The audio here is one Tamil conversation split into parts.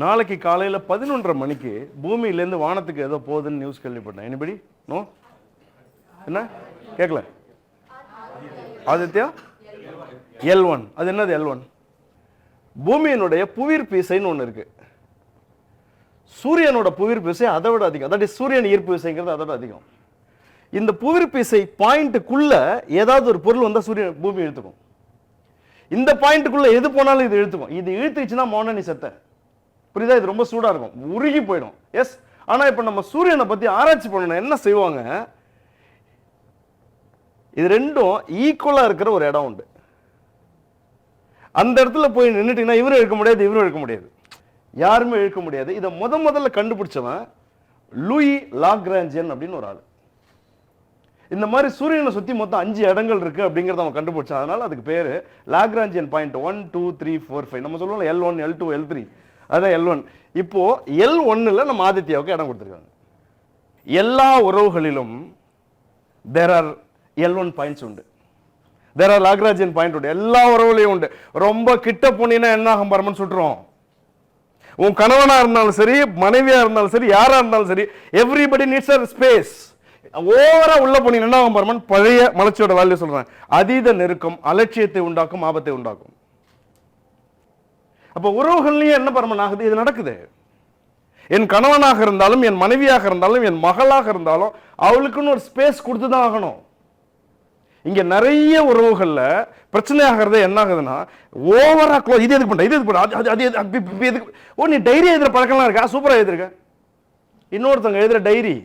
நாளைக்கு காலையில் 11:30 மணிக்கு பூமியிலேருந்து வானத்துக்கு ஏதோ போகுதுன்னு நியூஸ் கேள்விப்பட்டேன். எனிபடி? நோ? என்ன கேட்கல? ஆதித்யா L1. அது என்னது L1? பூமியினுடைய புவியீர்ப்பு விசைன்னு ஒன்று இருக்கு. சூரியனோட புவியீர்ப்பு விசை அதை விட அதிகம். அதாவது சூரியன் ஈர்ப்பு விசைங்கிறது அதோட அதிகம். இந்த புவியீர்ப்பு விசை பாயிண்ட்டுக்குள்ள ஏதாவது ஒரு பொருள் வந்தால் சூரியன் பூமி இழுத்துக்கும். இந்த பாயிண்ட்டுக்குள்ள எது போனாலும் இது இழுத்துக்கும். இது இழுத்துச்சுன்னா மௌன நீ செத்த. புரியுதா? இது ரொம்ப சூடா இருக்கும், உருகி போயிடும். எஸ். ஆனா இப்ப நம்ம சூரியனை பத்தி ஆராய்ச்சி பண்ணணும். என்ன செய்வாங்க? இது ரெண்டும் ஈக்குவலா இருக்கிற ஒரு இடம் உண்டு. அந்த இடத்துல போய் நின்றுட்டீங்கன்னா இவரும் இழுக்க முடியாது, இவரும் இழுக்க முடியாது, யாருமே இழுக்க முடியாது. இதை முதல்ல கண்டுபிடிச்சவன் லூயி லாக்ராஞ்சியன் அப்படின்னு ஒரு ஆள். இந்த மாதிரி சூரியனை சுத்தி மொத்தம் 5 இடங்கள் இருக்கு அப்படிங்கறத அவன் கண்டுபிடிச்சான். அதனால அதுக்கு பேரு லாக்ராஞ்சியன் பாயிண்ட் 1 2 3 4 5. நம்ம சொல்லுவோம் L1 L2 L3. அதான் L1. இப்போ L1ல நம்ம ஆதித்யாவுக்கு இடம் கொடுத்துருக்காங்க. எல்லா உறவுகளிலும் there are L1 பாயிண்ட்ஸ் உண்டு. there are லாக்ராஞ்சியன் பாயிண்ட் உண்டு. எல்லா உறவுலையும் உண்டு. ரொம்ப கிட்ட போனீங்கன்னா என்ன ஆகும் பரமன் சுட்டுரும். உன் கணவனா இருந்தாலும் சரி, மனைவியா இருந்தாலும் சரி, யாரா இருந்தாலும் சரி, எவ்ரிபடி நீட்ஸ் a ஸ்பேஸ். ஓவரா உள்ள போனீங்கன்னா என்ன ஆகும் பரமன்? பழைய மலர்ச்சியோட வேல்யூ சொல்றேன். அதீத நெருக்கம் அலட்சியத்தை உண்டாக்கும், ஆபத்தை உண்டாக்கும். அப்ப உறவுகள்லயும் என்ன பரமன் ஆகுது? இது நடக்குது. என் கணவனாக இருந்தாலும், என் மனைவியாக இருந்தாலும், என் மகளாக இருந்தாலும் அவளுக்குன்னு ஒரு ஸ்பேஸ் கொடுத்துதான் ஆகணும். இங்க நிறைய உறவுகள்ல பிரச்சனை ஆகிறது என்ன ஆகுதுன்னா, ஓவரா க்ளோஸ். இது எதுக்கு பண்ண, இது எதுக்கு பண்ண, அது எதுக்கு? ஓ, நீ டைரி எழுதுற பழக்கம்லாம் இருக்கா? சூப்பரா எழுதிருக்க. இன்னொருத்தவங்க எழுதுற டைரி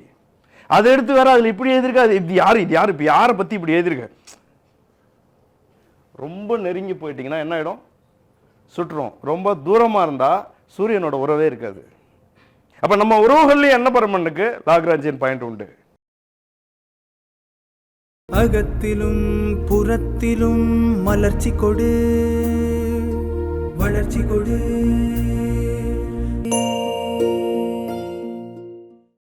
அதை எடுத்து வேற அதுல இப்படி எழுதிருக்க. அது இது யாரு இப்ப யாரை பத்தி இப்படி எழுதிருக்க? ரொம்ப நெருங்கி போயிட்டீங்கன்னா என்ன ஆயிடும்? சுற்றுறோம். ரொம்ப தூரமா இருந்தா சூரியனோட உறவே இருக்காது. அப்ப நம்ம உறவுகள்லயும் என்ன பரமனுக்கு லாக்ராஞ்சியன் பாயிண்ட் உண்டு. அகத்திலும் புறத்திலும் மலர்ச்சி கொடு, வளர்ச்சி கொடு.